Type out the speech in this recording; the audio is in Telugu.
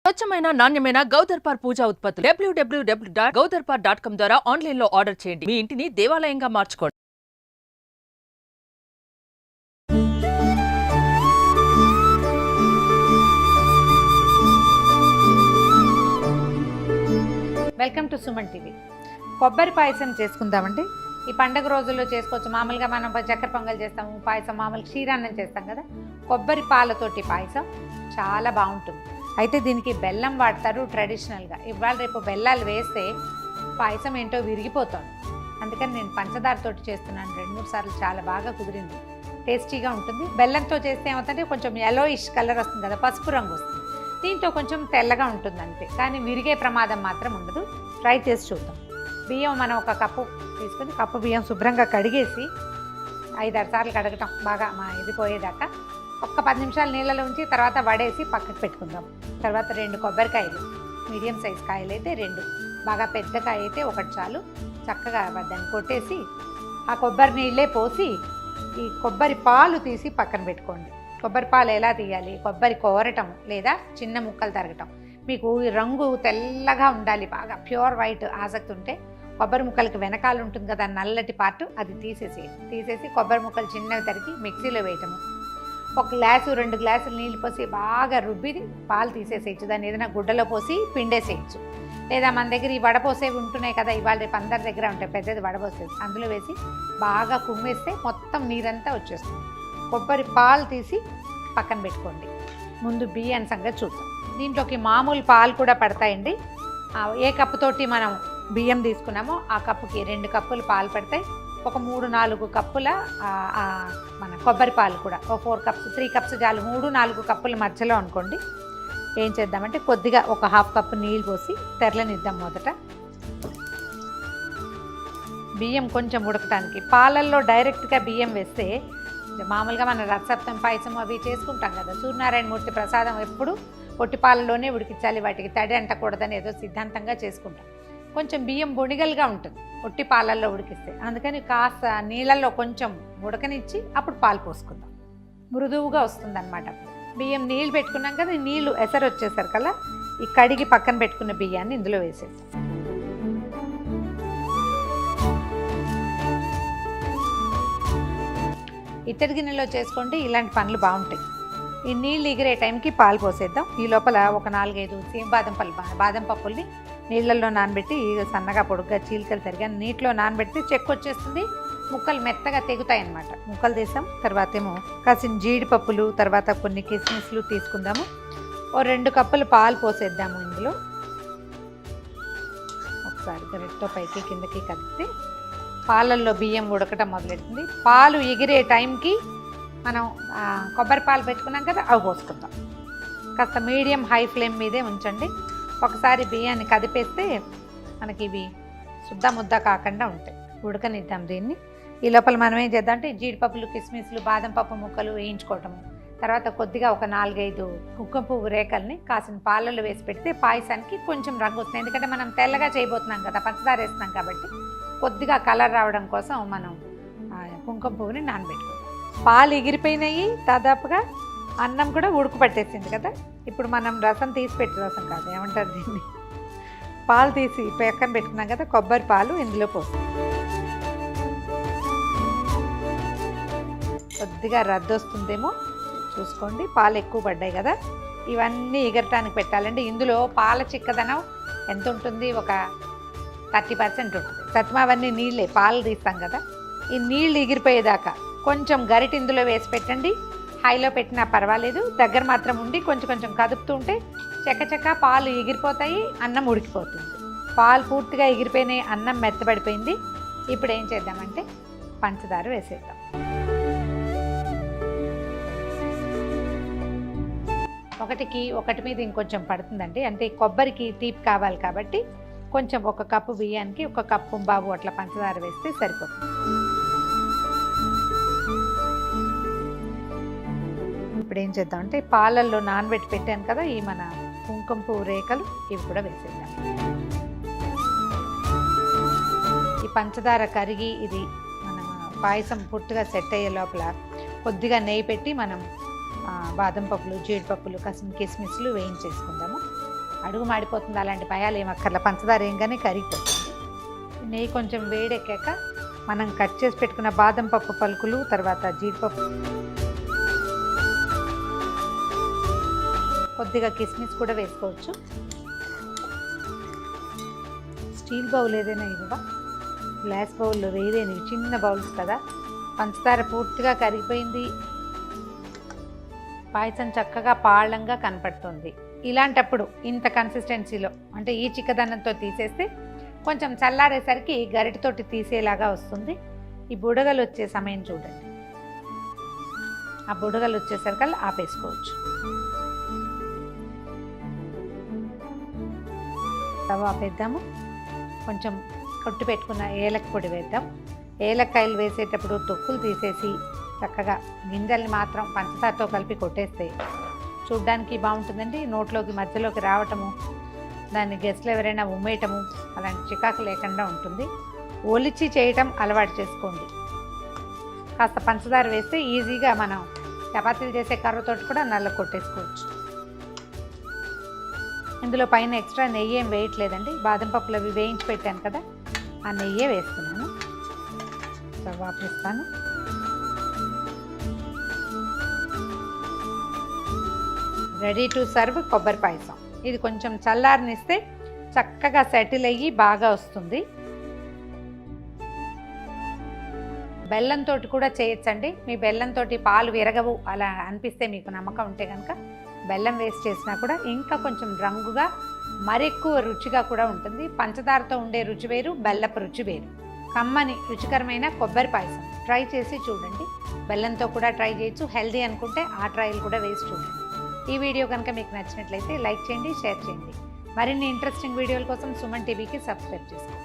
స్వచ్ఛమైన నాణ్యమైన గౌదర్పార్ పూజా ఉత్పత్తులు www.gaudarpar.com ద్వారా ఆన్లైన్ లో ఆర్డర్ చేయండి. మీ ఇంటిని దేవాలయంగా మార్చుకోండి. Welcome to Suman TV. కొబ్బరి పాయసం చేసుకుందామండి. ఈ పండగ రోజుల్లో చేసుకోవచ్చు. మామూలుగా మనం చక్కెర పొంగల్ చేస్తాము, పాయసం మామూలు క్షీరాన్నం చేస్తాం కదా. కొబ్బరి పాలతోటి పాయసం చాలా బాగుంటుంది. అయితే దీనికి బెల్లం వాడతారు ట్రెడిషనల్గా. ఇవాళ రేపు బెల్లాలు వేస్తే పాయసం ఏంటో విరిగిపోతుంది. అందుకని నేను పంచదారతోటి చేస్తున్నాను. 2-3 సార్లు చాలా బాగా కుదిరింది. టేస్టీగా ఉంటుంది. బెల్లంతో చేస్తే ఏమవుతుందంటే కొంచెం యెల్లోయిష్ కలర్ వస్తుంది కదా, పసుపు రంగు వస్తుంది. దీంతో కొంచెం తెల్లగా ఉంటుంది అంతే, కానీ విరిగే ప్రమాదం మాత్రం ఉండదు. ట్రై చేసి చూద్దాం. బియ్యం మనం ఒక కప్పు తీసుకుని, కప్పు బియ్యం శుభ్రంగా కడిగేసి 5-6 సార్లు కడగటం బాగా ఇది పోయేదాకా. ఒక్క 10 నిమిషాలు నీళ్ళలో ఉంచి తర్వాత వడేసి పక్కకు పెట్టుకుందాం. తర్వాత 2 కొబ్బరికాయలు, మీడియం సైజ్ కాయలు అయితే 2, బాగా పెద్ద కాయ అయితే 1 చాలు. చక్కగా దాన్ని కొట్టేసి ఆ కొబ్బరి నీళ్ళే పోసి ఈ కొబ్బరి పాలు తీసి పక్కన పెట్టుకోండి. కొబ్బరి పాలు ఎలా తీయాలి? కొబ్బరి కోరటం లేదా చిన్న ముక్కలు తరగటం. మీకు ఈ రంగు తెల్లగా ఉండాలి, బాగా ప్యూర్ వైట్ ఆసక్తి ఉంటే కొబ్బరి ముక్కలకి వెనకాల ఉంటుంది కదా నల్లటి పార్ట్, అది తీసేసి కొబ్బరి ముక్కలు చిన్నవి తరిగి మిక్సీలో వేయటము. 1 గ్లాసు 2 గ్లాసులు నీళ్ళు పోసి బాగా రుబ్బి పాలు తీసేసేయచ్చు. దాన్ని ఏదైనా గుడ్డలో పోసి పిండేసేయచ్చు. లేదా మన దగ్గర ఈ వడపోసేవి ఉంటున్నాయి కదా, ఇవాళ రేపు అందరి దగ్గర ఉంటాయి పెద్దది వడపోసేది, అందులో వేసి బాగా కుమ్మేస్తే మొత్తం నీరంతా వచ్చేస్తుంది. కొబ్బరి పాలు తీసి పక్కన పెట్టుకోండి. ముందు బియ్యాన్ని సంగతి చూద్దాం. దీంట్లోకి మామూలు పాలు కూడా పడతాయండి. ఏ కప్పుతోటి మనం బియ్యం తీసుకున్నామో ఆ కప్పుకి 2 కప్పులు పాలు పడతాయి. ఒక 3-4 కప్పుల మన కొబ్బరి పాలు కూడా, ఒక 4 కప్స్ 3 కప్స్ చాలు. 3-4 కప్పుల మధ్యలో అనుకోండి. ఏం చేద్దామంటే కొద్దిగా ఒక 1/2 కప్పు నీళ్ళు పోసి తెరలనిద్దాం. మొదట బియ్యం కొంచెం ఉడకటానికి. పాలల్లో డైరెక్ట్గా బియ్యం వేస్తే మామూలుగా మన రథసప్తం పాయసం అవి చేసుకుంటాం కదా, సూర్యనారాయణమూర్తి ప్రసాదం ఎప్పుడు పొట్టి పాలలోనే ఉడికించాలి, వాటికి తడి అంటకూడదని ఏదో సిద్ధాంతంగా చేసుకుంటాం. కొంచెం బియ్యం బొడిగలుగా ఉంటుంది పొట్టి పాలల్లో ఉడికిస్తే. అందుకని కాస్త నీళ్ళల్లో కొంచెం ఉడకనిచ్చి అప్పుడు పాలు పోసుకుందాం. మృదువుగా వస్తుంది అనమాట. బియ్యం నీళ్ళు పెట్టుకున్నాం కదా, నీళ్ళు ఎసరు వచ్చేసరి కల్లా ఈ కడిగి పక్కన పెట్టుకున్న బియ్యాన్ని ఇందులో వేసేద్దాం. ఇత్తడి గిన్నెలో చేసుకోండి, ఇలాంటి పనులు బాగుంటాయి. ఈ నీళ్ళు ఎగిరే టైంకి పాలు పోసేద్దాం. ఈ లోపల ఒక 4-5 సీమ బాదం పప్పుల్ని నీళ్ళల్లో నానబెట్టి సన్నగా పొడుగ్గా చీలికలు తరిగా నీటిలో నానబెడితే చెక్కు వచ్చేస్తుంది, ముక్కలు మెత్తగా తెగుతాయి అన్నమాట. ముక్కలు తీసాం. తర్వాత ఏమో కాసిన జీడిపప్పులు, తర్వాత కొన్ని కిస్మిస్లు తీసుకుందాము. ఓ 2 కప్పులు పాలు పోసేద్దాము. ఇందులో ఒకసారి గరిటతో పైకి కిందకి కదిపితే పాలల్లో బియ్యం ఉడకటం మొదలెడుతుంది. పాలు ఎగిరే టైంకి మనం కొబ్బరి పాలు పెట్టుకున్నాం కదా, అవి పోసుకుందాం. కాస్త మీడియం హై ఫ్లేమ్ మీదే ఉంచండి. ఒకసారి బియ్యాన్ని కదిపేస్తే మనకి ఇవి ముద్ద కాకుండా ఉంటాయి. ఉడకనిద్దాం దీన్ని. ఈ లోపల మనం ఏం చేద్దాం అంటే జీడిపప్పులు, కిస్మిస్లు, బాదం పప్పు ముక్కలు వేయించుకోవటము. తర్వాత కొద్దిగా ఒక 4-5 కుంకుమ పువ్వు రేకల్ని కాసిన పాలల్లో వేసి పెడితే పాయసానికి కొంచెం రంగు వస్తుంది. ఎందుకంటే మనం తెల్లగా చేయబోతున్నాం కదా, పంచదార వేస్తున్నాం కాబట్టి కొద్దిగా కలర్ రావడం కోసం మనం కుంకుమ పువ్వుని నానబెట్టుకుంటాం. పాలు ఎగిరిపోయినాయి దాదాపుగా. అన్నం కూడా ఉడుకు పట్టేసింది కదా. ఇప్పుడు మనం రసం తీసి పెట్టి, రసం కాదు ఏమంటారు దీన్ని, పాలు తీసి పక్కన పెట్టుకున్నాం కదా, కొబ్బరి పాలు ఇందులో పోసి కొద్దిగా రద్దు వస్తుందేమో చూసుకోండి. పాలు ఎక్కువ పడ్డాయి కదా, ఇవన్నీ ఎగరటానికి పెట్టాలండి. ఇందులో పాల చిక్కదనం ఎంత ఉంటుంది? ఒక 30% ఉంటుంది. అవన్నీ నీళ్ళే, పాలు తీస్తాం కదా. ఈ నీళ్ళు ఎగిరిపోయేదాకా కొంచెం గరిటె ఇందులో వేసి పెట్టండి. హైలో పెట్టినా పర్వాలేదు, దగ్గర మాత్రం ఉండి కొంచెం కదుపుతూ ఉంటే చక్క పాలు ఎగిరిపోతాయి, అన్నం ఉడికిపోతుంది. పాలు పూర్తిగా ఎగిరిపోయినాయి, అన్నం మెత్తబడిపోయింది. ఇప్పుడు ఏం చేద్దామంటే పంచదార వేసేద్దాం. ఒకటి మీద ఇంకొంచెం పడుతుందండి. అంటే కొబ్బరికి తీపి కావాలి కాబట్టి కొంచెం 1 కప్పు బియ్యానికి 1 కప్పు బాబు అట్లా పంచదార వేస్తే సరిపోతుంది. ఇప్పుడు ఏం చేద్దామంటే పాలల్లో నానబెట్టి పెట్టాను కదా, ఈ మన కుంకుమ పువ్వు రేకలు ఇవి కూడా వేసేద్దాం. ఈ పంచదార కరిగి ఇది మన పాయసం పుట్టుగా సెట్ అయ్యే లోపల కొద్దిగా నెయ్యి పెట్టి మనం బాదం పప్పులు, జీడిపప్పులు, కాసిన కిస్మిస్లు వేయించేసుకుందాము. అడుగు మాడిపోతుంది అలాంటి భయాలు ఏమక్కర్ల. పంచదార ఏంగానే కరిగిపోతుంది. నెయ్యి కొంచెం వేడెక్కాక మనం కట్ చేసి పెట్టుకున్న బాదం పప్పు పలుకులు, తర్వాత జీడిపప్పు, కొద్దిగా కిస్మిస్ కూడా వేసుకోవచ్చు. స్టీల్ బౌల్ ఏదైనా ఇవ్వవా, గ్లాస్ బౌల్లో వేయలేనివి, చిన్న బౌల్స్ కదా. పంచదార పూర్తిగా కరిగిపోయింది, పాయసం చక్కగా పాళంగా కనపడుతుంది. ఇలాంటప్పుడు ఇంత కన్సిస్టెన్సీలో అంటే ఈ చిక్కదనంతో తీసేస్తే కొంచెం చల్లారేసరికి గరిటతోటి తీసేలాగా వస్తుంది. ఈ బుడగలు వచ్చే సమయం చూడండి, ఆ బుడగలు వచ్చేసరికల్లా ఆపేసుకోవచ్చు. స్టవ్ ఆపేద్దాము. కొంచెం కొట్టు పెట్టుకున్న ఏలక పొడి వేద్దాం. ఏలక్కాయలు వేసేటప్పుడు తొక్కులు తీసేసి చక్కగా గింజల్ని మాత్రం పంచదారతో కలిపి కొట్టేస్తే చూడ్డానికి బాగుంటుందండి. నోట్లోకి మధ్యలోకి రావటము, దాన్ని గెస్ట్లు ఎవరైనా ఉమ్మేయటము అలాంటి చికాకు లేకుండా ఉంటుంది. ఒలిచి చేయటం అలవాటు చేసుకోండి. కాస్త పంచదార వేస్తే ఈజీగా మనం చపాతీలు చేసే కర్రతోటి కూడా నల్ల కొట్టేసుకోవచ్చు. ఇందులో పైన ఎక్స్ట్రా నెయ్యి ఏం వేయట్లేదండి. బాదం పప్పులు అవి వేయించి పెట్టాను కదా, ఆ నెయ్యే వేస్తున్నాను. స్టవ్ ఆపేస్తాను. రెడీ టు సర్వ్ కొబ్బరి పాయసం. ఇది కొంచెం చల్లారనిస్తే చక్కగా సెటిల్ అయ్యి బాగా వస్తుంది. బెల్లంతో కూడా చేయొచ్చండి. మీ బెల్లంతో పాలు విరగవు అలా అనిపిస్తే, మీకు నమ్మకం ఉంటే కనుక బెల్లం వేస్ట్ చేసినా కూడా ఇంకా కొంచెం రంగుగా మరెక్కువ రుచిగా కూడా ఉంటుంది. పంచదారతో ఉండే రుచి వేరు, బెల్లపు రుచి వేరు. కమ్మని రుచికరమైన కొబ్బరి పాయసం ట్రై చేసి చూడండి. బెల్లంతో కూడా ట్రై చేయొచ్చు. హెల్దీ అనుకుంటే ఆ ట్రయల్ కూడా వేసి చూడండి. ఈ వీడియో కనుక మీకు నచ్చినట్లయితే లైక్ చేయండి, షేర్ చేయండి. మరిన్ని ఇంట్రెస్టింగ్ వీడియోల కోసం సుమన్ టీవీకి సబ్స్క్రైబ్ చేసుకోండి.